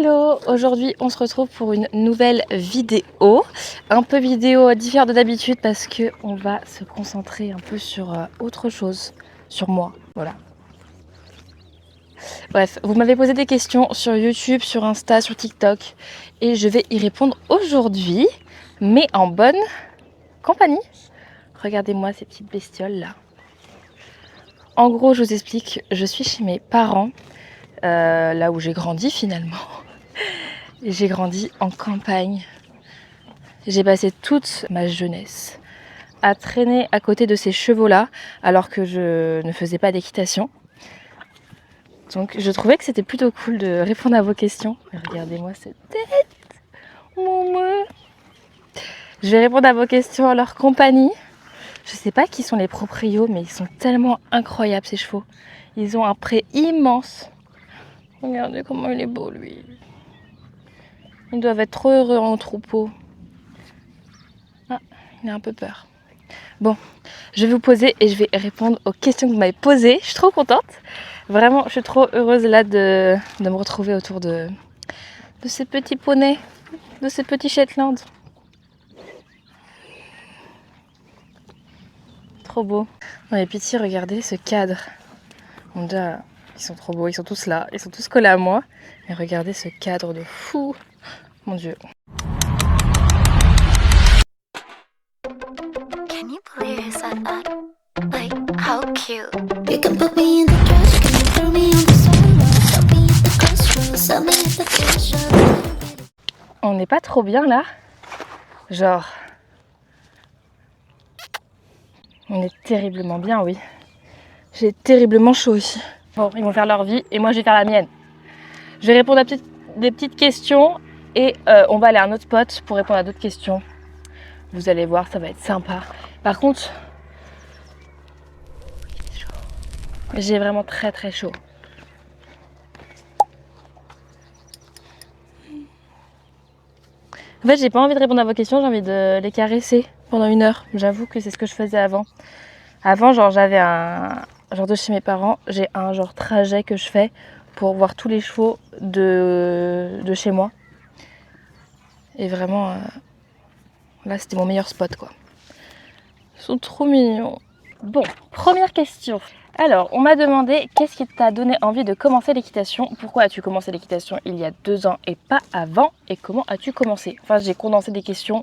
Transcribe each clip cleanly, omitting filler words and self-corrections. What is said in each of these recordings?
Hello, aujourd'hui on se retrouve pour une nouvelle vidéo, un peu vidéo différente de d'habitude parce que on va se concentrer un peu sur autre chose, sur moi, voilà. Bref, vous m'avez posé des questions sur YouTube, sur Insta, sur TikTok et je vais y répondre aujourd'hui, mais en bonne compagnie. Regardez-moi ces petites bestioles là. En gros, je vous explique, je suis chez mes parents, là où j'ai grandi finalement. J'ai grandi en campagne. J'ai passé toute ma jeunesse à traîner à côté de ces chevaux-là, alors que je ne faisais pas d'équitation. Donc je trouvais que c'était plutôt cool de répondre à vos questions. Regardez-moi cette tête, maman. Je vais répondre à vos questions en leur compagnie. Je sais pas qui sont les proprios, mais ils sont tellement incroyables ces chevaux. Ils ont un pré immense. Regardez comment il est beau lui. Ils doivent être trop heureux en troupeau. Ah, il a un peu peur. Bon, je vais vous poser et je vais répondre aux questions que vous m'avez posées. Je suis trop contente. Vraiment, je suis trop heureuse là de me retrouver autour de ces petits poneys, de ces petits Shetland. Trop beau. Non mais pitié, regardez ce cadre. Mon Dieu, ils sont trop beaux, ils sont tous là, ils sont tous collés à moi. Et regardez ce cadre de fou. Mon Dieu. Can you believe he said that? Like, how cute. You can put me in the trash, can you throw me on the sidewalk? Stop me at the crossroads, stop me at the threshold. On n'est pas trop bien là? Genre... On est terriblement bien, oui. J'ai terriblement chaud ici. Bon, ils vont faire leur vie et moi je vais faire la mienne. Je vais répondre à des petites questions et on va aller à un autre spot pour répondre à d'autres questions. Vous allez voir, ça va être sympa. Par contre, j'ai vraiment très très chaud. En fait, j'ai pas envie de répondre à vos questions, j'ai envie de les caresser pendant 1 heure. J'avoue que c'est ce que je faisais avant. Avant, genre, j'avais un... Genre de chez mes parents, j'ai un genre trajet que je fais pour voir tous les chevaux de chez moi. Et vraiment, là, c'était mon meilleur spot, quoi. Ils sont trop mignons. Bon, première question. Alors, on m'a demandé qu'est-ce qui t'a donné envie de commencer l'équitation? Pourquoi as-tu commencé l'équitation il y a 2 ans et pas avant? Et comment as-tu commencé? Enfin, j'ai condensé des questions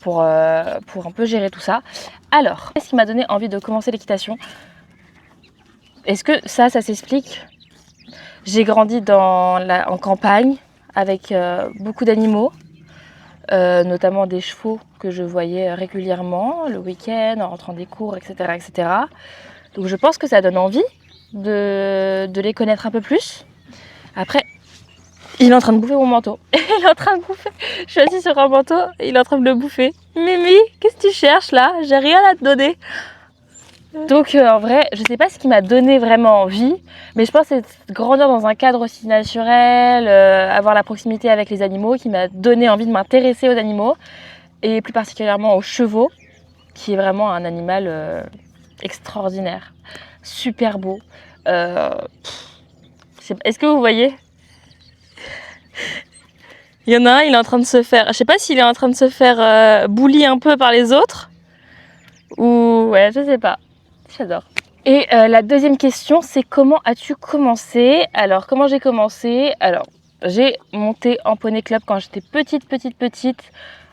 pour un peu gérer tout ça. Alors, qu'est-ce qui m'a donné envie de commencer l'équitation? Est-ce que ça s'explique? J'ai grandi en campagne avec beaucoup d'animaux, notamment des chevaux que je voyais régulièrement le week-end, en rentrant des cours, etc., etc. Donc je pense que ça donne envie de les connaître un peu plus. Après, il est en train de bouffer mon manteau. Il est en train de bouffer. Je suis assise sur un manteau et il est en train de le bouffer. Mimi, qu'est-ce que tu cherches là? J'ai rien à te donner. Donc en vrai, je sais pas ce qui m'a donné vraiment envie, mais je pense que c'est grandir dans un cadre aussi naturel, avoir la proximité avec les animaux qui m'a donné envie de m'intéresser aux animaux, et plus particulièrement aux chevaux, qui est vraiment un animal extraordinaire, super beau. Est-ce que vous voyez? Il y en a un, il est en train de se faire, je sais pas s'il est en train de se faire bully un peu par les autres, ou ouais, je sais pas. J'adore. Et la deuxième question, c'est comment as-tu commencé? Alors, comment j'ai commencé? Alors, j'ai monté en poney club quand j'étais petite,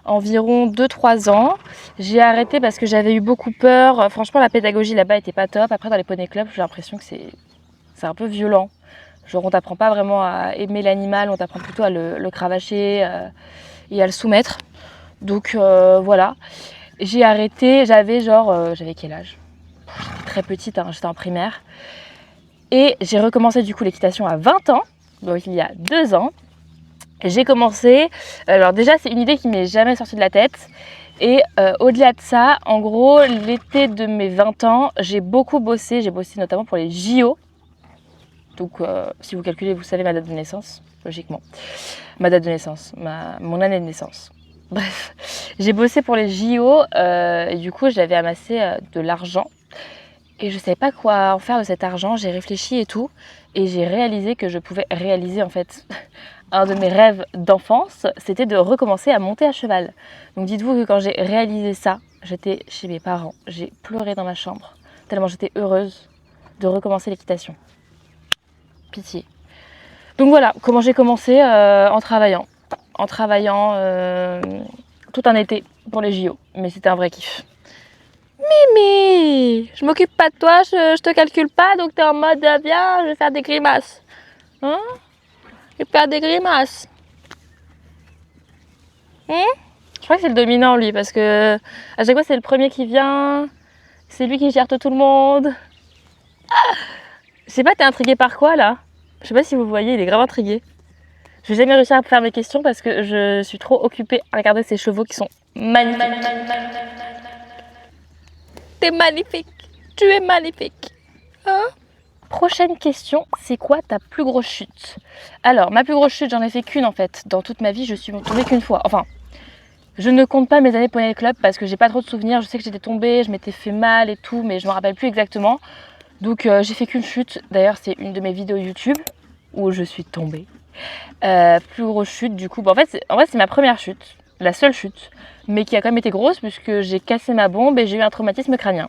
environ 2-3 ans. J'ai arrêté parce que j'avais eu beaucoup peur. Franchement, la pédagogie là-bas était pas top. Après, dans les poney clubs, j'ai l'impression que c'est un peu violent. Genre, on t'apprend pas vraiment à aimer l'animal, on t'apprend plutôt à le cravacher et à le soumettre. Donc, voilà. J'ai arrêté, j'avais quel âge? J'étais très petite, hein, j'étais en primaire. Et j'ai recommencé du coup l'équitation à 20 ans, donc il y a 2 ans. J'ai commencé, alors déjà c'est une idée qui m'est jamais sortie de la tête. Et au-delà de ça, en gros, l'été de mes 20 ans, j'ai beaucoup bossé. J'ai bossé notamment pour les JO. Donc si vous calculez, vous savez ma date de naissance, logiquement. Ma date de naissance, mon année de naissance. Bref, j'ai bossé pour les JO et du coup j'avais amassé de l'argent. Et je ne savais pas quoi en faire de cet argent, j'ai réfléchi et tout, et j'ai réalisé que je pouvais réaliser en fait un de mes rêves d'enfance, c'était de recommencer à monter à cheval. Donc dites-vous que quand j'ai réalisé ça, j'étais chez mes parents, j'ai pleuré dans ma chambre, tellement j'étais heureuse de recommencer l'équitation. Pitié. Donc voilà, comment j'ai commencé en travaillant. Tout un été pour les JO, mais c'était un vrai kiff. Mimi, je m'occupe pas de toi, je te calcule pas, donc t'es en mode viens, je vais faire des grimaces. Hein? Je vais faire des grimaces. Je crois que c'est le dominant lui, parce que à chaque fois c'est le premier qui vient, c'est lui qui gère tout le monde. Ah, je sais pas, t'es intrigué par quoi là? Je sais pas si vous voyez, il est grave intrigué. Je vais jamais réussir à faire mes questions parce que je suis trop occupée à regarder ces chevaux qui sont magnifiques. T'es magnifique, tu es magnifique. Hein? Prochaine question, c'est quoi ta plus grosse chute? Alors, ma plus grosse chute, j'en ai fait qu'une en fait. Dans toute ma vie, je suis tombée qu'une fois. Enfin, je ne compte pas mes années Poney Club parce que j'ai pas trop de souvenirs. Je sais que j'étais tombée, je m'étais fait mal et tout, mais je me rappelle plus exactement. Donc, j'ai fait qu'une chute. D'ailleurs, c'est une de mes vidéos YouTube où je suis tombée. Plus grosse chute, du coup. Bah, en vrai, c'est ma première chute, la seule chute, mais qui a quand même été grosse puisque j'ai cassé ma bombe et j'ai eu un traumatisme crânien.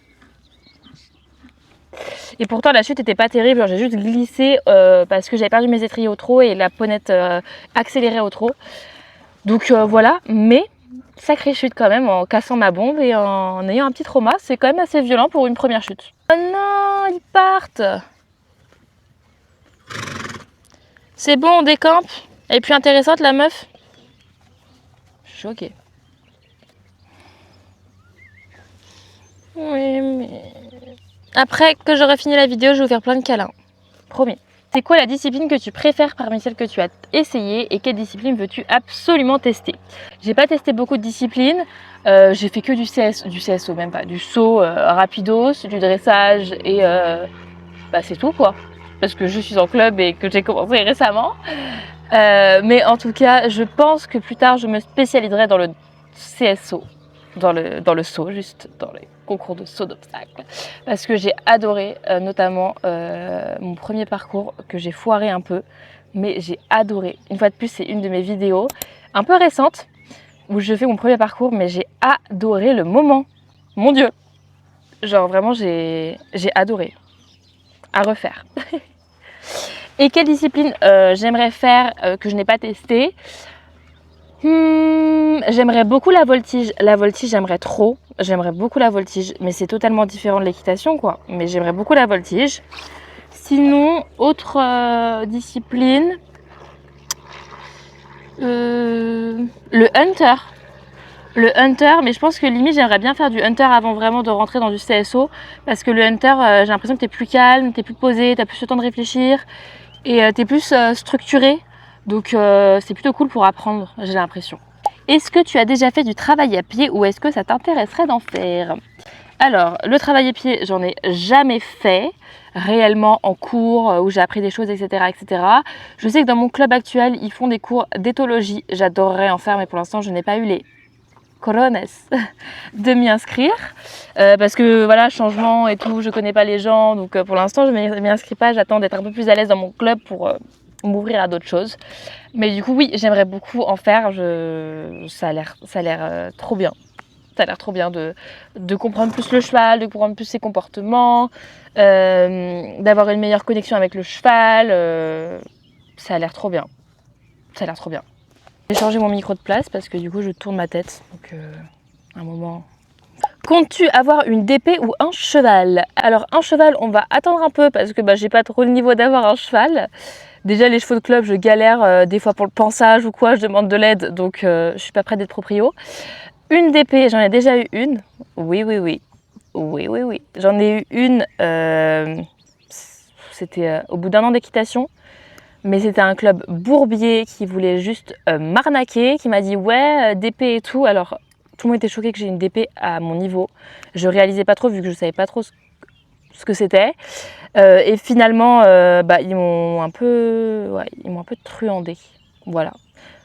Et pourtant la chute était pas terrible, genre j'ai juste glissé parce que j'avais perdu mes étriers au trot et la ponette accélérait au trot. Donc voilà, mais sacrée chute quand même en cassant ma bombe et en ayant un petit trauma, c'est quand même assez violent pour une première chute. Oh non, ils partent. C'est bon, on décampe. Elle est plus intéressante la meuf. Je suis choquée. Oui, mais... Après que j'aurai fini la vidéo, je vais vous faire plein de câlins. Promis. C'est quoi la discipline que tu préfères parmi celles que tu as essayées et quelle discipline veux-tu absolument tester? J'ai pas testé beaucoup de disciplines. J'ai fait que du CSO, même pas, du saut rapidos, du dressage et c'est tout quoi. Parce que je suis en club et que j'ai commencé récemment. Mais en tout cas, je pense que plus tard, je me spécialiserai dans le CSO. Dans le saut, juste dans les concours de saut d'obstacles. Parce que j'ai adoré, notamment mon premier parcours que j'ai foiré un peu. Mais j'ai adoré. Une fois de plus, c'est une de mes vidéos un peu récentes où je fais mon premier parcours, mais j'ai adoré le moment. Mon Dieu! Genre vraiment, j'ai adoré. À refaire. Et quelle discipline j'aimerais faire que je n'ai pas testée? J'aimerais beaucoup la voltige. La voltige, j'aimerais trop. J'aimerais beaucoup la voltige, mais c'est totalement différent de l'équitation, quoi. Mais j'aimerais beaucoup la voltige. Sinon, autre discipline, le hunter. Le hunter, mais je pense que limite, j'aimerais bien faire du hunter avant vraiment de rentrer dans du CSO. Parce que le hunter, j'ai l'impression que t'es plus calme, t'es plus posé, t'as plus le temps de réfléchir. Et t'es plus structuré. Donc c'est plutôt cool pour apprendre, j'ai l'impression. Est-ce que tu as déjà fait du travail à pied ou est-ce que ça t'intéresserait d'en faire? Alors, le travail à pied, j'en ai jamais fait réellement en cours où j'ai appris des choses, etc., etc. Je sais que dans mon club actuel, ils font des cours d'éthologie. J'adorerais en faire, mais pour l'instant, je n'ai pas eu les corones de m'y inscrire parce que voilà, changement et tout, je connais pas les gens. Donc pour l'instant, je ne m'y inscris pas. J'attends d'être un peu plus à l'aise dans mon club pour m'ouvrir à d'autres choses. Mais du coup, oui, j'aimerais beaucoup en faire. Ça a l'air trop bien. Ça a l'air trop bien de comprendre plus le cheval, de comprendre plus ses comportements, d'avoir une meilleure connexion avec le cheval. Ça a l'air trop bien. Ça a l'air trop bien. J'ai changé mon micro de place parce que du coup, je tourne ma tête. Donc, un moment... Comptes-tu avoir une DP ou un cheval? Alors, un cheval, on va attendre un peu parce que j'ai pas trop le niveau d'avoir un cheval. Déjà, les chevaux de club, je galère des fois pour le pansage ou quoi, je demande de l'aide, donc je suis pas prête d'être proprio. Une DP, j'en ai déjà eu une. Oui. J'en ai eu une, c'était au bout d'un an d'équitation. Mais c'était un club bourbier qui voulait juste m'arnaquer, qui m'a dit ouais, DP et tout. Alors, tout le monde était choqué que j'ai une DP à mon niveau. Je réalisais pas trop vu que je savais pas trop ce que c'était. Et finalement, ils m'ont un peu truandé. Voilà.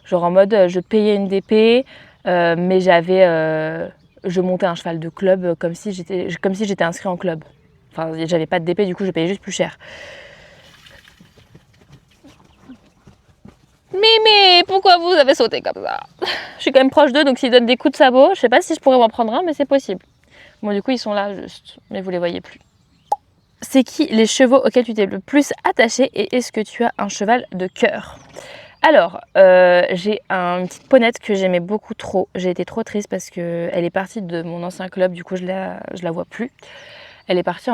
Genre en mode, je payais une DP, mais je montais un cheval de club comme si j'étais inscrit en club. Enfin, j'avais pas de DP, du coup, je payais juste plus cher. Mais pourquoi vous avez sauté comme ça? Je suis quand même proche d'eux, donc s'ils donnent des coups de sabot, je sais pas si je pourrais m'en prendre un, mais c'est possible. Bon, du coup, ils sont là juste, mais vous les voyez plus. C'est qui les chevaux auxquels tu t'es le plus attaché et est-ce que tu as un cheval de cœur? Alors, j'ai une petite ponette que j'aimais beaucoup trop. J'ai été trop triste parce qu'elle est partie de mon ancien club, du coup je la vois plus. Elle est partie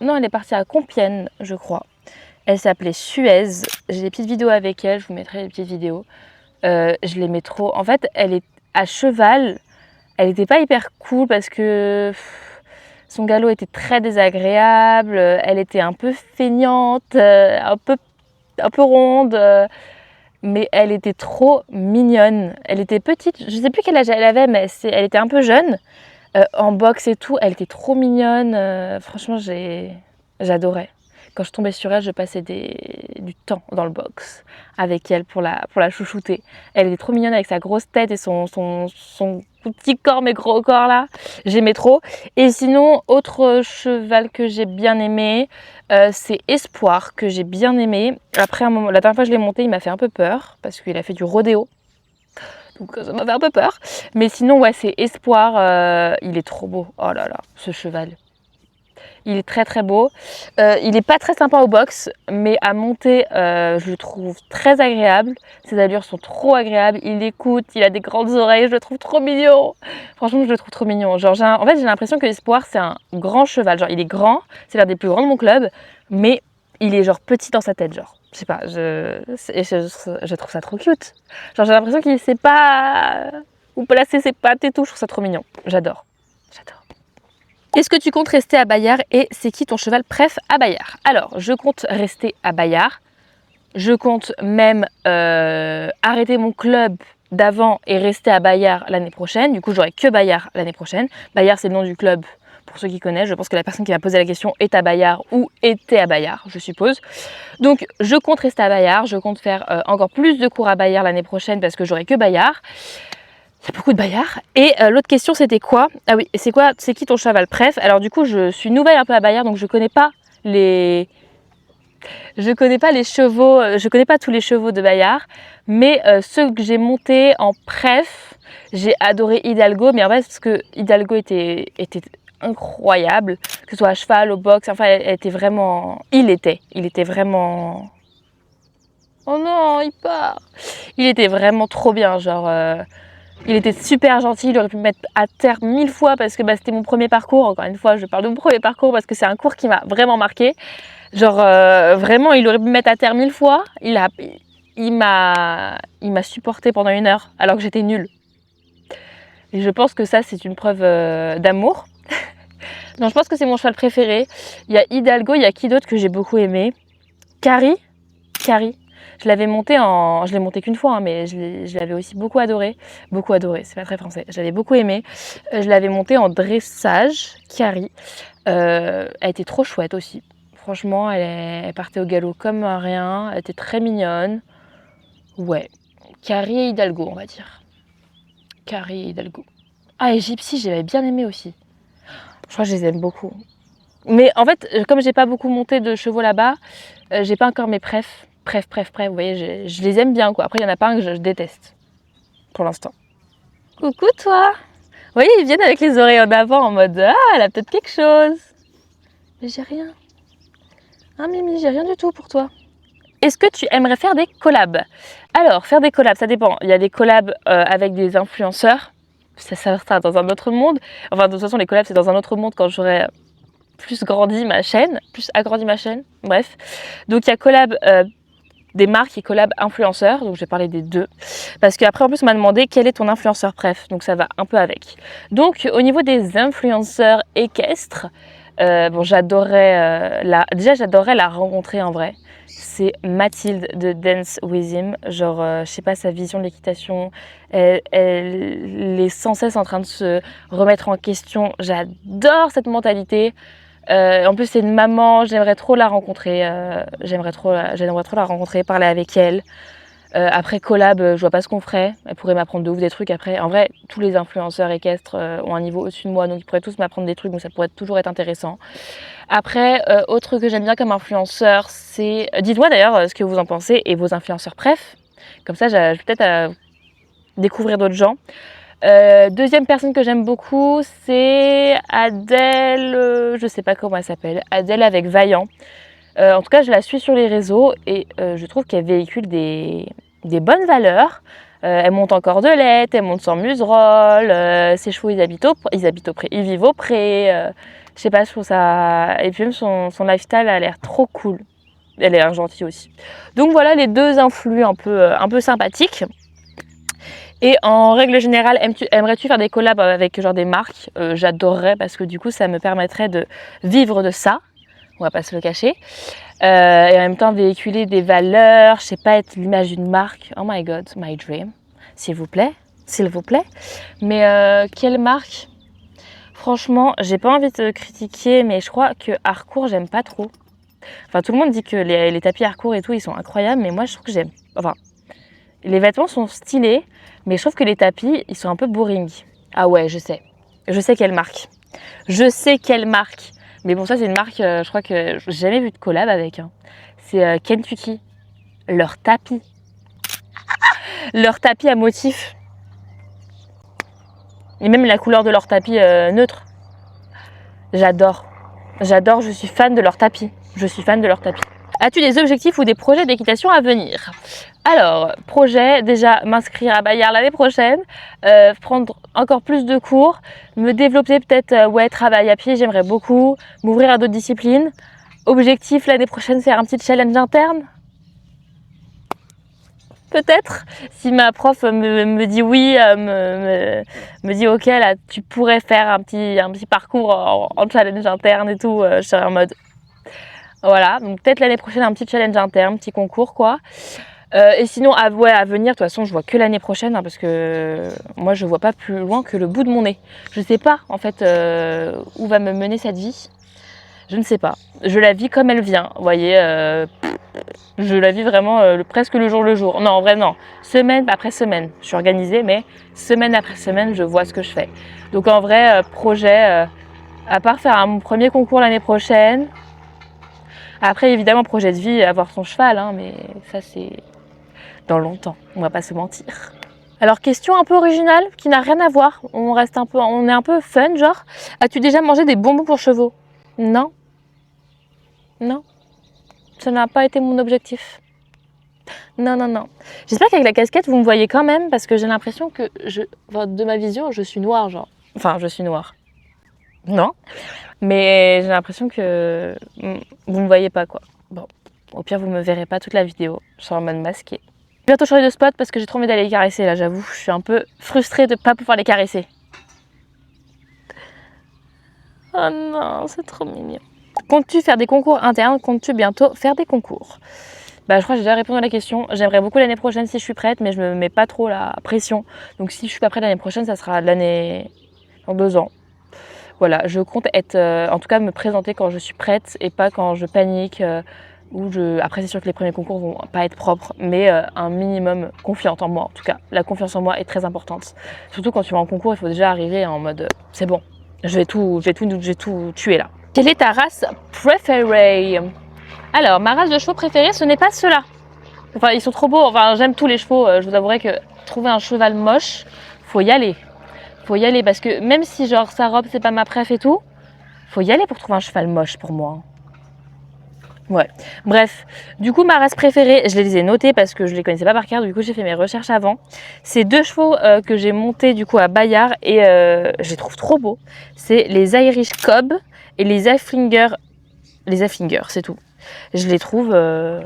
non, elle est partie à Compiègne, je crois. Elle s'appelait Suez. J'ai des petites vidéos avec elle, je vous mettrai les petites vidéos. Je l'aimais trop. En fait, elle est à cheval. Elle n'était pas hyper cool parce que son galop était très désagréable. Elle était un peu feignante, un peu ronde. Mais elle était trop mignonne. Elle était petite. Je ne sais plus quel âge elle avait, mais elle était un peu jeune. En boxe et tout, elle était trop mignonne. Franchement, j'adorais. Quand je tombais sur elle, je passais du temps dans le box avec elle pour la chouchouter. Elle était trop mignonne avec sa grosse tête et son petit corps, mais gros corps là. J'aimais trop. Et sinon, autre cheval que j'ai bien aimé, c'est Espoir, que j'ai bien aimé. Après, un moment, la dernière fois que je l'ai monté, il m'a fait un peu peur parce qu'il a fait du rodéo. Donc ça m'a fait un peu peur. Mais sinon, ouais, c'est Espoir. Il est trop beau. Oh là là, ce cheval. Il est très très beau. Il n'est pas très sympa au box, mais à monter, je le trouve très agréable. Ses allures sont trop agréables. Il écoute, il a des grandes oreilles, je le trouve trop mignon. Franchement, je le trouve trop mignon. Genre, en fait, j'ai l'impression que Espoir, c'est un grand cheval. Genre, il est grand, c'est l'un des plus grands de mon club, mais il est genre petit dans sa tête, genre. Je sais pas, je trouve ça trop cute. Genre, j'ai l'impression qu'il sait pas où placer ses pattes et tout. Je trouve ça trop mignon. J'adore. Est-ce que tu comptes rester à Bayard et c'est qui ton cheval préf à Bayard? Alors, je compte rester à Bayard. Je compte même arrêter mon club d'avant et rester à Bayard l'année prochaine. Du coup, j'aurai que Bayard l'année prochaine. Bayard, c'est le nom du club pour ceux qui connaissent. Je pense que la personne qui m'a posé la question est à Bayard ou était à Bayard, je suppose. Donc, je compte rester à Bayard. Je compte faire encore plus de cours à Bayard l'année prochaine parce que j'aurai que Bayard. Il y a beaucoup de Bayard. Et l'autre question, c'était quoi? Ah oui, c'est qui ton cheval préf? Alors du coup, je suis nouvelle un peu à Bayard, donc je connais pas les chevaux, je connais pas tous les chevaux de Bayard, mais ceux que j'ai montés en préf, j'ai adoré Hidalgo, mais en fait, parce que Hidalgo était incroyable, que ce soit à cheval, au box, enfin, il était vraiment... Oh non, il part! Il était vraiment trop bien, genre... Il était super gentil, il aurait pu me mettre à terre 1000 fois parce que c'était mon premier parcours. Encore une fois, je parle de mon premier parcours parce que c'est un cours qui m'a vraiment marqué. Genre, vraiment, il aurait pu me mettre à terre 1000 fois. Il m'a supporté pendant 1 heure alors que j'étais nulle. Et je pense que ça, c'est une preuve d'amour. Donc, je pense que c'est mon cheval préféré. Il y a Hidalgo, il y a qui d'autre que j'ai beaucoup aimé? Carrie. Je l'ai monté qu'une fois, hein, mais je l'avais aussi beaucoup adoré. Beaucoup adoré, c'est pas très français. J'avais beaucoup aimé. Je l'avais monté en dressage, Carrie. Elle était trop chouette aussi. Franchement, elle partait au galop comme rien. Elle était très mignonne. Ouais, Carrie et Hidalgo, on va dire. Carrie et Hidalgo. Ah, et Gypsy, j'avais bien aimé aussi. Je crois que je les aime beaucoup. Mais en fait, comme j'ai pas beaucoup monté de chevaux là-bas, j'ai pas encore mes préfs. Vous voyez, je les aime bien quoi. Après, il y en a pas un que je déteste pour l'instant. Coucou toi. Vous voyez, ils viennent avec les oreilles en avant en mode ah, elle a peut-être quelque chose. Mais j'ai rien. Ah Mimi, j'ai rien du tout pour toi. Est-ce que tu aimerais faire des collabs? Alors, faire des collabs, ça dépend. Il y a des collabs avec des influenceurs. Ça sera dans un autre monde. Enfin, de toute façon, les collabs, c'est dans un autre monde quand j'aurai plus agrandi ma chaîne. Bref. Donc, il y a collab... des marques et collab influenceurs, donc je vais parler des deux, parce qu'après en plus on m'a demandé quel est ton influenceur préf, donc ça va un peu avec. Donc au niveau des influenceurs équestres, j'adorerais la rencontrer en vrai. C'est Mathilde de Dance With Him, genre je sais pas, sa vision de l'équitation, elle est sans cesse en train de se remettre en question, j'adore cette mentalité. En plus c'est une maman, j'aimerais trop la rencontrer, parler avec elle. Après collab, je vois pas ce qu'on ferait. Elle pourrait m'apprendre de ouf des trucs après. En vrai, tous les influenceurs équestres ont un niveau au-dessus de moi, donc ils pourraient tous m'apprendre des trucs, donc ça pourrait toujours être intéressant. Après, autre que j'aime bien comme influenceur, c'est... Dites-moi d'ailleurs ce que vous en pensez et vos influenceurs préf. Comme ça, je vais peut-être découvrir d'autres gens. Deuxième personne que j'aime beaucoup, c'est Adèle, je sais pas comment elle s'appelle, Adèle avec Vaillant. En tout cas, je la suis sur les réseaux et je trouve qu'elle véhicule des bonnes valeurs. Elle monte en cordelette, elle monte sans muserolle, ses chevaux ils vivent au pré. Je sais pas, je trouve ça... Et puis même son lifestyle a l'air trop cool. Elle a l'air gentille aussi. Donc voilà les deux influx un peu sympathiques. Et en règle générale, aimerais-tu faire des collabs avec genre des marques? J'adorerais parce que du coup ça me permettrait de vivre de ça, on va pas se le cacher, et en même temps véhiculer des valeurs, je sais pas, être l'image d'une marque. Oh my god, my dream, s'il vous plaît. Mais quelle marque? Franchement, j'ai pas envie de te critiquer, mais je crois que Harcourt j'aime pas trop. Enfin tout le monde dit que les tapis Harcourt et tout ils sont incroyables, mais moi je trouve que j'aime. Enfin, les vêtements sont stylés, mais je trouve que les tapis, ils sont un peu boring. Ah ouais, je sais quelle marque. Mais bon, ça, c'est une marque, je crois que j'ai jamais vu de collab avec. Hein. C'est Kentucky. Leur tapis. Leur tapis à motif. Et même la couleur de leur tapis neutre. J'adore, je suis fan de leur tapis. As-tu des objectifs ou des projets d'équitation à venir? Alors, projet, déjà m'inscrire à Bayard l'année prochaine, prendre encore plus de cours, me développer peut-être, travail à pied, j'aimerais beaucoup, m'ouvrir à d'autres disciplines. Objectif l'année prochaine, faire un petit challenge interne. Peut-être, si ma prof me dit oui, me dit ok, là tu pourrais faire un petit parcours en challenge interne et tout, je serais en mode... Voilà, donc peut-être l'année prochaine un petit challenge interne, petit concours quoi. Et sinon à venir, de toute façon je vois que l'année prochaine parce que moi je vois pas plus loin que le bout de mon nez. Je sais pas en fait où va me mener cette vie. Je ne sais pas. Je la vis comme elle vient, vous voyez. Je la vis vraiment presque le jour. Non, en vrai non. Semaine après semaine. Je suis organisée, mais semaine après semaine, je vois ce que je fais. Donc en vrai, projet, à part faire mon premier concours l'année prochaine. Après, évidemment, projet de vie, avoir son cheval, hein, mais ça, c'est dans longtemps, on va pas se mentir. Alors, question un peu originale, qui n'a rien à voir, on est un peu fun, genre. As-tu déjà mangé des bonbons pour chevaux? Non. Non. Ça n'a pas été mon objectif. Non. J'espère qu'avec la casquette, vous me voyez quand même, parce que j'ai l'impression que, de ma vision, je suis noire, genre. Enfin, je suis noire. Non. Mais j'ai l'impression que vous me voyez pas quoi. Bon, au pire vous me verrez pas toute la vidéo, je suis en mode masqué. Je vais bientôt changer de spot parce que j'ai trop envie d'aller les caresser là, j'avoue, je suis un peu frustrée de pas pouvoir les caresser. Oh non, c'est trop mignon. Comptes-tu faire des concours internes? Comptes-tu bientôt faire des concours? Bah je crois que j'ai déjà répondu à la question. J'aimerais beaucoup l'année prochaine si je suis prête, mais je me mets pas trop la pression. Donc si je suis pas prête l'année prochaine, ça sera l'année dans 2 ans. Voilà, je compte être, en tout cas me présenter quand je suis prête et pas quand je panique. Après c'est sûr que les premiers concours vont pas être propres, mais un minimum confiante en moi en tout cas. La confiance en moi est très importante. Surtout quand tu vas en concours, il faut déjà arriver en mode c'est bon, j'ai tout tué là. Quelle est ta race préférée? Alors, ma race de chevaux préférée, ce n'est pas ceux-là. Enfin, ils sont trop beaux. Enfin, j'aime tous les chevaux. Je vous avouerai que trouver un cheval moche, faut y aller. Parce que même si genre sa robe c'est pas ma préf et tout, faut y aller pour trouver un cheval moche pour moi. Ouais, bref, du coup ma race préférée, je les ai notées parce que je les connaissais pas par cœur, du coup j'ai fait mes recherches avant. C'est 2 chevaux que j'ai montés du coup à Bayard et je les trouve trop beaux. C'est les Irish Cob et les Haflinger, c'est tout. Je les trouve, je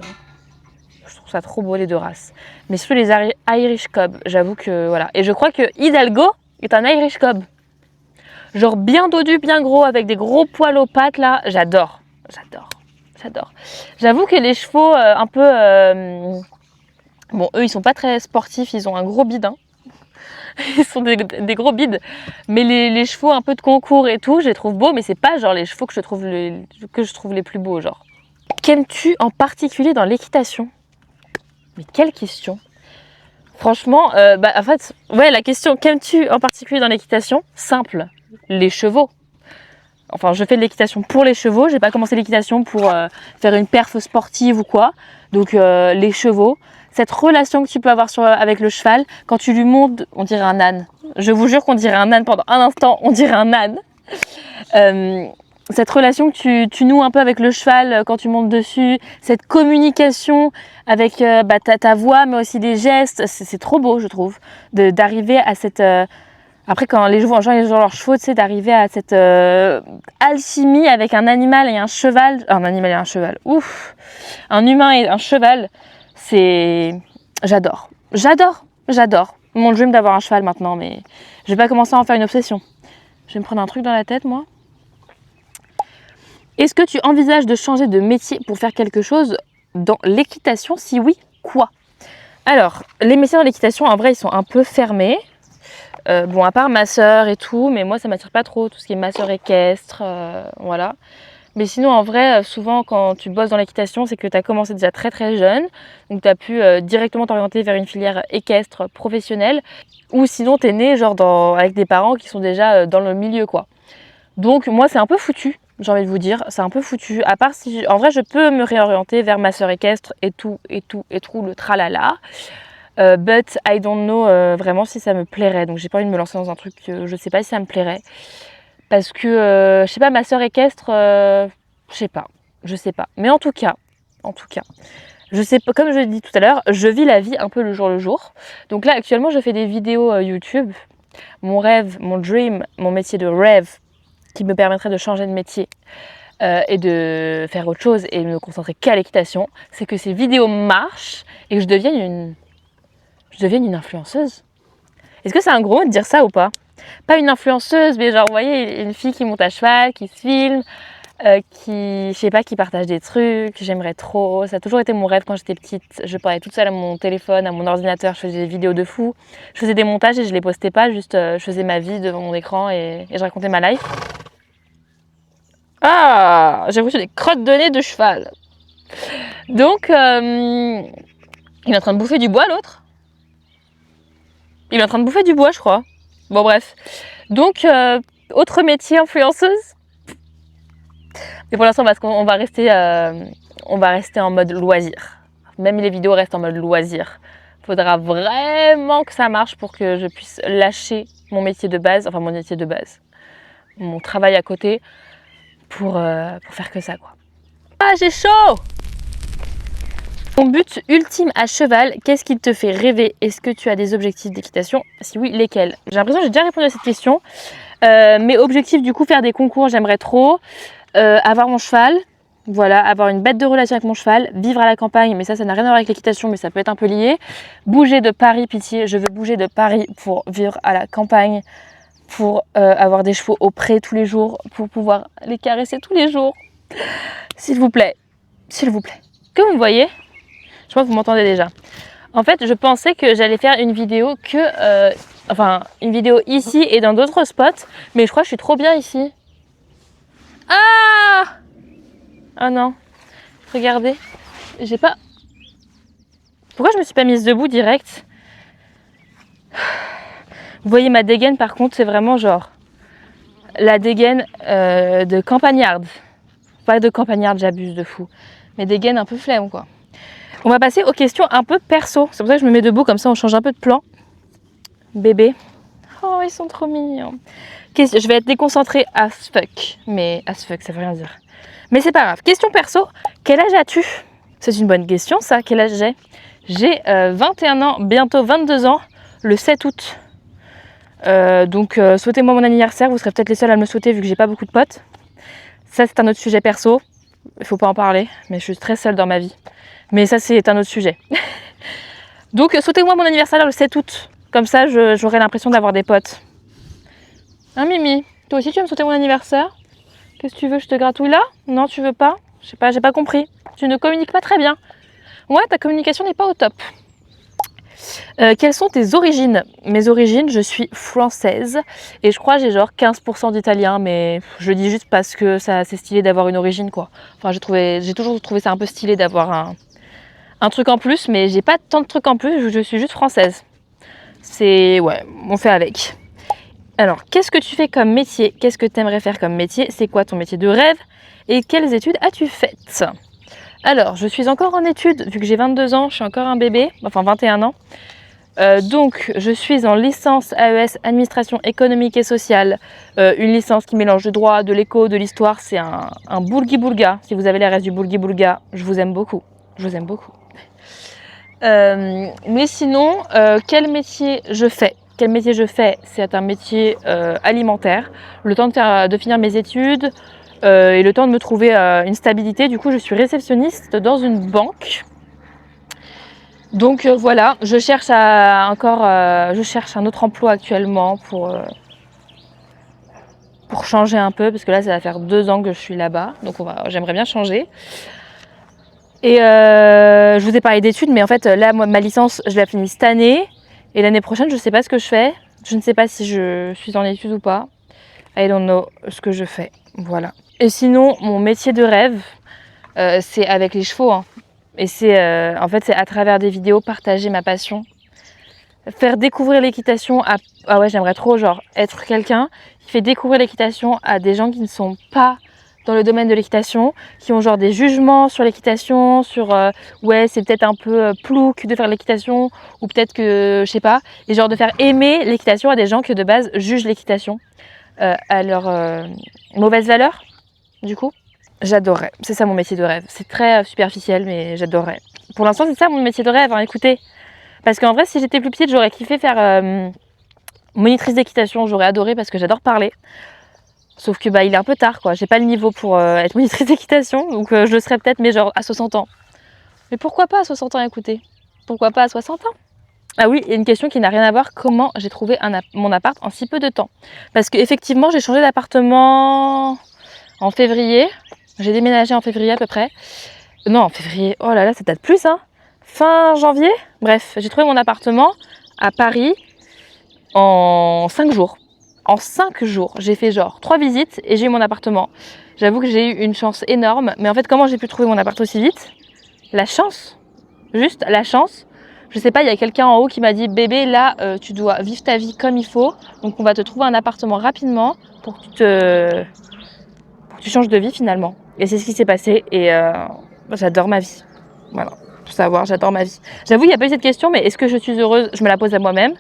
trouve ça trop beau les 2 races. Mais surtout les Irish Cob, j'avoue que voilà. Et je crois que Hidalgo est un Irish Cob. Genre bien dodu, bien gros, avec des gros poils aux pattes là. J'adore. J'avoue que les chevaux un peu... bon, eux, ils sont pas très sportifs, ils ont un gros bide. Hein. Ils sont des gros bides. Mais les chevaux un peu de concours et tout, je les trouve beaux, mais c'est pas genre les chevaux que je trouve les plus beaux, genre. Qu'aimes-tu en particulier dans l'équitation? Mais quelle question! Franchement, en fait, ouais, la question, qu'aimes-tu en particulier dans l'équitation? Simple, les chevaux. Enfin, je fais de l'équitation pour les chevaux, j'ai pas commencé l'équitation pour faire une perf sportive ou quoi. Donc, les chevaux, cette relation que tu peux avoir avec le cheval, quand tu lui montes, on dirait un âne. Je vous jure qu'on dirait un âne pendant un instant, on dirait un âne. Cette relation que tu noues un peu avec le cheval quand tu montes dessus, cette communication avec ta voix, mais aussi des gestes, c'est trop beau, je trouve, d'arriver à cette... Après, quand les gens ils ont leurs chevaux, tu sais, d'arriver à cette alchimie avec un animal et un cheval. Un animal et un cheval, ouf! Un humain et un cheval, c'est... J'adore. J'adore. Mon dream d'avoir un cheval maintenant, mais je vais pas commencer à en faire une obsession. Je vais me prendre un truc dans la tête, moi. Est-ce que tu envisages de changer de métier pour faire quelque chose dans l'équitation? Si oui, quoi? Alors, les métiers dans l'équitation, en vrai, ils sont un peu fermés. Bon, à part masseur et tout, mais moi, ça m'attire pas trop, tout ce qui est masseur équestre, voilà. Mais sinon, en vrai, souvent, quand tu bosses dans l'équitation, c'est que tu as commencé déjà très très jeune. Donc, tu as pu directement t'orienter vers une filière équestre professionnelle. Ou sinon, tu es né genre avec des parents qui sont déjà dans le milieu, quoi. Donc, moi, c'est un peu foutu, j'ai envie de vous dire. C'est un peu foutu. À part si... En vrai, je peux me réorienter vers masseur équestre et tout, le tralala. But I don't know vraiment si ça me plairait. Donc, j'ai pas envie de me lancer dans un truc, je sais pas si ça me plairait. Parce que, je sais pas, ma sœur équestre, je sais pas. Mais en tout cas, je sais pas, comme je l'ai dit tout à l'heure, je vis la vie un peu le jour. Donc là, actuellement, je fais des vidéos YouTube. Mon rêve, mon dream, mon métier de rêve, qui me permettrait de changer de métier et de faire autre chose et me concentrer qu'à l'équitation, c'est que ces vidéos marchent et que je devienne une influenceuse. Est-ce que c'est un gros mot de dire ça ou pas? Pas une influenceuse, mais genre, vous voyez, une fille qui monte à cheval, qui se filme, qui, je sais pas, qui partage des trucs. J'aimerais trop. Ça a toujours été mon rêve quand j'étais petite. Je parlais toute seule à mon téléphone, à mon ordinateur. Je faisais des vidéos de fou. Je faisais des montages et je les postais pas. Juste, je faisais ma vie devant mon écran et je racontais ma life. Ah, j'ai reçu des crottes de nez de cheval. Donc, il est en train de bouffer du bois, l'autre. Il est en train de bouffer du bois, je crois. Bon, bref. Donc, autre métier, influenceuse. Mais pour l'instant, on va rester en mode loisir. Même les vidéos restent en mode loisir. Il faudra vraiment que ça marche pour que je puisse lâcher mon métier de base, mon travail à côté, pour faire que ça, quoi. Ah, j'ai chaud! Ton but ultime à cheval, qu'est-ce qui te fait rêver? Est-ce que tu as des objectifs d'équitation? Si oui, lesquels? J'ai l'impression que j'ai déjà répondu à cette question. Mes objectifs, du coup, faire des concours, j'aimerais trop. Avoir mon cheval, voilà, avoir une bête de relation avec mon cheval, vivre à la campagne, mais ça n'a rien à voir avec l'équitation, mais ça peut être un peu lié. Bouger de Paris, pitié, je veux bouger de Paris pour vivre à la campagne, pour avoir des chevaux au pré tous les jours, pour pouvoir les caresser tous les jours. S'il vous plaît. Comme vous voyez, je crois que vous m'entendez déjà. En fait, je pensais que j'allais faire une vidéo une vidéo ici et dans d'autres spots, mais je crois que je suis trop bien ici. Ah non, regardez, j'ai pas... Pourquoi je me suis pas mise debout direct? Vous voyez ma dégaine, par contre, c'est vraiment genre la dégaine de campagnarde. Pas de campagnarde, j'abuse de fou, mais dégaine un peu flemme, quoi. On va passer aux questions un peu perso. C'est pour ça que je me mets debout, comme ça on change un peu de plan. Bébé. Oh, ils sont trop mignons. Je vais être déconcentrée as fuck. Mais as fuck, ça veut rien dire. Mais c'est pas grave. Question perso, quel âge as-tu? C'est une bonne question, ça. Quel âge j'ai? J'ai 21 ans, bientôt 22 ans, le 7 août. Donc, souhaitez-moi mon anniversaire. Vous serez peut-être les seuls à me le souhaiter vu que j'ai pas beaucoup de potes. Ça, c'est un autre sujet perso. Il faut pas en parler, mais je suis très seule dans ma vie. Mais ça, c'est un autre sujet. Donc, souhaitez-moi mon anniversaire le 7 août. Comme ça, j'aurai l'impression d'avoir des potes. Hein, Mimi? Toi aussi, tu vas me souhaiter mon anniversaire? Qu'est-ce que tu veux? Je te gratouille là? Non, tu veux pas? Je sais pas, j'ai pas compris. Tu ne communiques pas très bien. Ouais, ta communication n'est pas au top. Quelles sont tes origines? Mes origines, je suis française. Et je crois que j'ai genre 15% d'italien. Mais je le dis juste parce que c'est stylé d'avoir une origine, quoi. Enfin, j'ai toujours trouvé ça un peu stylé d'avoir un truc en plus, mais j'ai pas tant de trucs en plus, je suis juste française. C'est, ouais, on fait avec. Alors, qu'est-ce que tu fais comme métier? Qu'est-ce que tu aimerais faire comme métier? C'est quoi ton métier de rêve? Et quelles études as-tu faites? Alors, je suis encore en études, vu que j'ai 22 ans, je suis encore un bébé, enfin 21 ans. Donc, je suis en licence AES Administration économique et sociale, une licence qui mélange le droit, de l'éco, de l'histoire. C'est un boulgui-boulga. Si vous avez les restes du boulgui-boulga, je vous aime beaucoup. Je vous aime beaucoup. Mais sinon, quel métier je fais? Quel métier je fais? C'est un métier alimentaire. Le temps de finir mes études et le temps de me trouver une stabilité. Du coup, je suis réceptionniste dans une banque. Donc voilà, je cherche je cherche un autre emploi actuellement pour changer un peu, parce que là ça va faire 2 ans que je suis là-bas, donc j'aimerais bien changer. Et je vous ai parlé d'études, mais en fait là moi, ma licence je l'ai finie cette année, et l'année prochaine je sais pas ce que je fais, je ne sais pas si je suis en études ou pas. I don't know ce que je fais, voilà. Et sinon mon métier de rêve, c'est avec les chevaux, hein. Et c'est en fait c'est à travers des vidéos partager ma passion, faire découvrir l'équitation à... Ah ouais, j'aimerais trop genre être quelqu'un qui fait découvrir l'équitation à des gens qui ne sont pas dans le domaine de l'équitation, qui ont genre des jugements sur l'équitation, sur ouais c'est peut-être un peu plouc de faire l'équitation, ou peut-être que je sais pas, et genre de faire aimer l'équitation à des gens que de base jugent l'équitation à leur mauvaise valeur, du coup. J'adorerais, c'est ça mon métier de rêve. C'est très superficiel, mais j'adorerais. Pour l'instant, c'est ça mon métier de rêve, hein, écoutez. Parce qu'en vrai, si j'étais plus petite, j'aurais kiffé faire monitrice d'équitation. J'aurais adoré parce que j'adore parler. Sauf que bah, il est un peu tard, quoi. J'ai pas le niveau pour être monitrice d'équitation, donc je le serais peut-être, mais genre à 60 ans. Mais pourquoi pas à 60 ans, écoutez? Pourquoi pas à 60 ans? Ah oui, il y a une question qui n'a rien à voir. Comment j'ai trouvé mon appart en si peu de temps? Parce qu'effectivement, j'ai changé d'appartement en février. J'ai déménagé en février à peu près. Non, en février. Oh là là, ça date plus, hein. Fin janvier. Bref, j'ai trouvé mon appartement à Paris en 5 jours. En 5 jours, j'ai fait genre 3 visites et j'ai eu mon appartement. J'avoue que j'ai eu une chance énorme. Mais en fait, comment j'ai pu trouver mon appart aussi vite? La chance. Juste la chance. Je sais pas, il y a quelqu'un en haut qui m'a dit « Bébé, là, tu dois vivre ta vie comme il faut. Donc on va te trouver un appartement rapidement pour que tu changes de vie finalement. » Et c'est ce qui s'est passé et j'adore ma vie. Voilà, pour savoir, j'adore ma vie. J'avoue, il n'y a pas eu cette question, mais est-ce que je suis heureuse? Je me la pose à moi-même.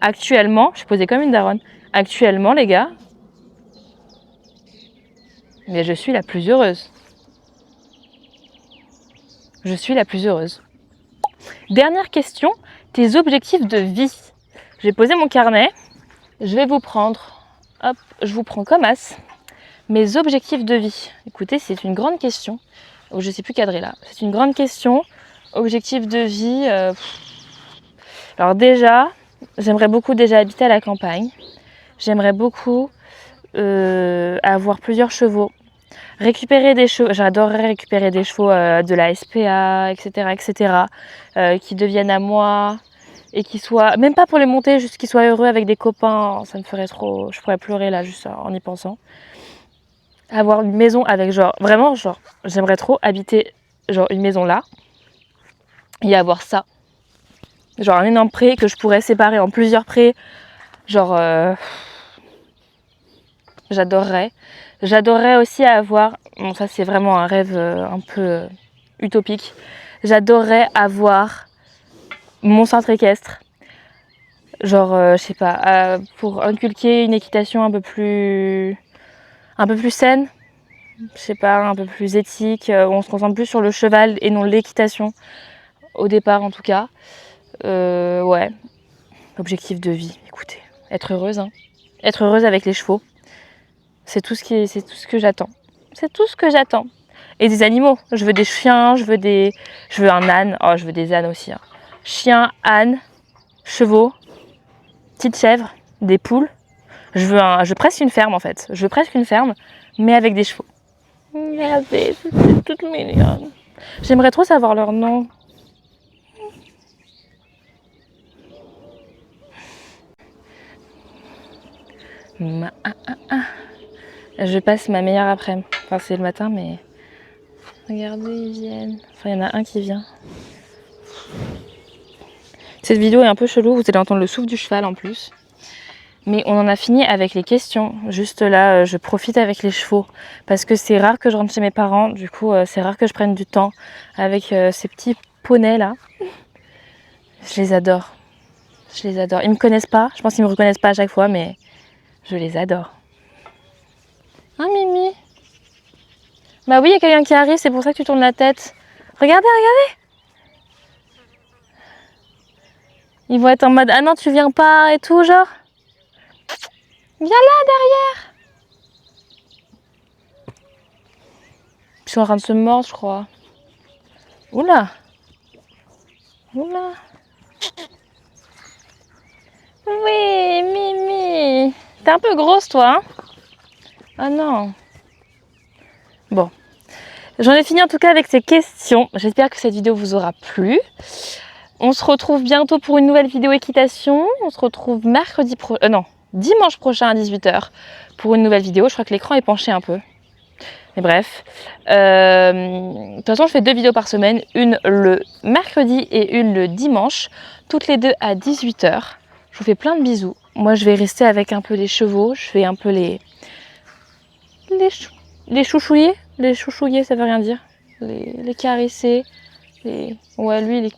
Actuellement, je suis posée comme une daronne. Actuellement, les gars, mais je suis la plus heureuse. Je suis la plus heureuse. Dernière question, tes objectifs de vie. J'ai posé mon carnet. Je vais vous prendre, hop, je vous prends comme as. Mes objectifs de vie. Écoutez, c'est une grande question. Oh, je ne sais plus cadrer là. C'est une grande question. Objectifs de vie. Alors déjà, j'aimerais beaucoup déjà habiter à la campagne. J'aimerais beaucoup avoir plusieurs chevaux. Récupérer des chevaux. J'adorerais récupérer des chevaux de la SPA, etc., etc. Qui deviennent à moi. Et qui soient, même pas pour les monter, juste qu'ils soient heureux avec des copains. Ça me ferait trop... Je pourrais pleurer là, juste en y pensant. Avoir une maison avec genre, vraiment genre, j'aimerais trop habiter genre une maison là et avoir ça, genre un énorme pré que je pourrais séparer en plusieurs prés, genre j'adorerais aussi avoir, bon ça c'est vraiment un rêve un peu utopique, j'adorerais avoir mon centre équestre, genre je sais pas, pour inculquer une équitation un peu plus saine, je sais pas, un peu plus éthique, où on se concentre plus sur le cheval et non l'équitation, au départ en tout cas. Ouais, objectif de vie, écoutez, être heureuse, hein. Être heureuse avec les chevaux, c'est tout ce que j'attends. C'est tout ce que j'attends. Et des animaux, je veux des chiens, je veux un âne, oh je veux des ânes aussi, hein. Chiens, ânes, chevaux, petites chèvres, des poules. Je veux presque une ferme en fait. Je veux presque une ferme, mais avec des chevaux. Regardez, c'est toute mignonne. J'aimerais trop savoir leur nom. Je passe ma meilleure après-midi. Enfin, c'est le matin, mais regardez, ils viennent. Enfin, il y en a un qui vient. Cette vidéo est un peu chelou, vous allez entendre le souffle du cheval en plus. Mais on en a fini avec les questions. Juste là, je profite avec les chevaux. Parce que c'est rare que je rentre chez mes parents. Du coup, c'est rare que je prenne du temps avec ces petits poneys là. Je les adore. Je les adore. Ils me connaissent pas. Je pense qu'ils me reconnaissent pas à chaque fois, mais je les adore. Hein, Mimi? Bah oui, il y a quelqu'un qui arrive, c'est pour ça que tu tournes la tête. Regardez, regardez! Ils vont être en mode, ah non, tu viens pas et tout, genre. Viens là, derrière! Ils sont en train de se mordre, je crois. Oula! Oula! Oui, Mimi! T'es un peu grosse, toi, hein? Ah non! Bon. J'en ai fini en tout cas avec ces questions. J'espère que cette vidéo vous aura plu. On se retrouve bientôt pour une nouvelle vidéo équitation. On se retrouve dimanche prochain à 18 h pour une nouvelle vidéo. Je crois que l'écran est penché un peu. Mais bref. De toute façon, je fais 2 vidéos par semaine. Une le mercredi et une le dimanche. Toutes les 2 à 18 h. Je vous fais plein de bisous. Moi, je vais rester avec un peu les chevaux. Je fais un peu les chouchouiller. Les chouchouiller, ça veut rien dire. Les caresser. Ouais, lui, il est...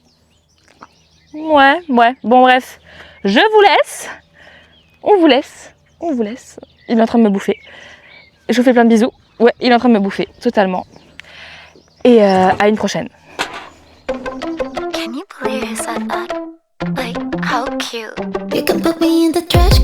Ouais. Bon, bref. Je vous laisse. On vous laisse. Il est en train de me bouffer. Je vous fais plein de bisous. Ouais, il est en train de me bouffer, totalement. Et à une prochaine. Can you believe I said that? Like, how cute. You can put me in the trash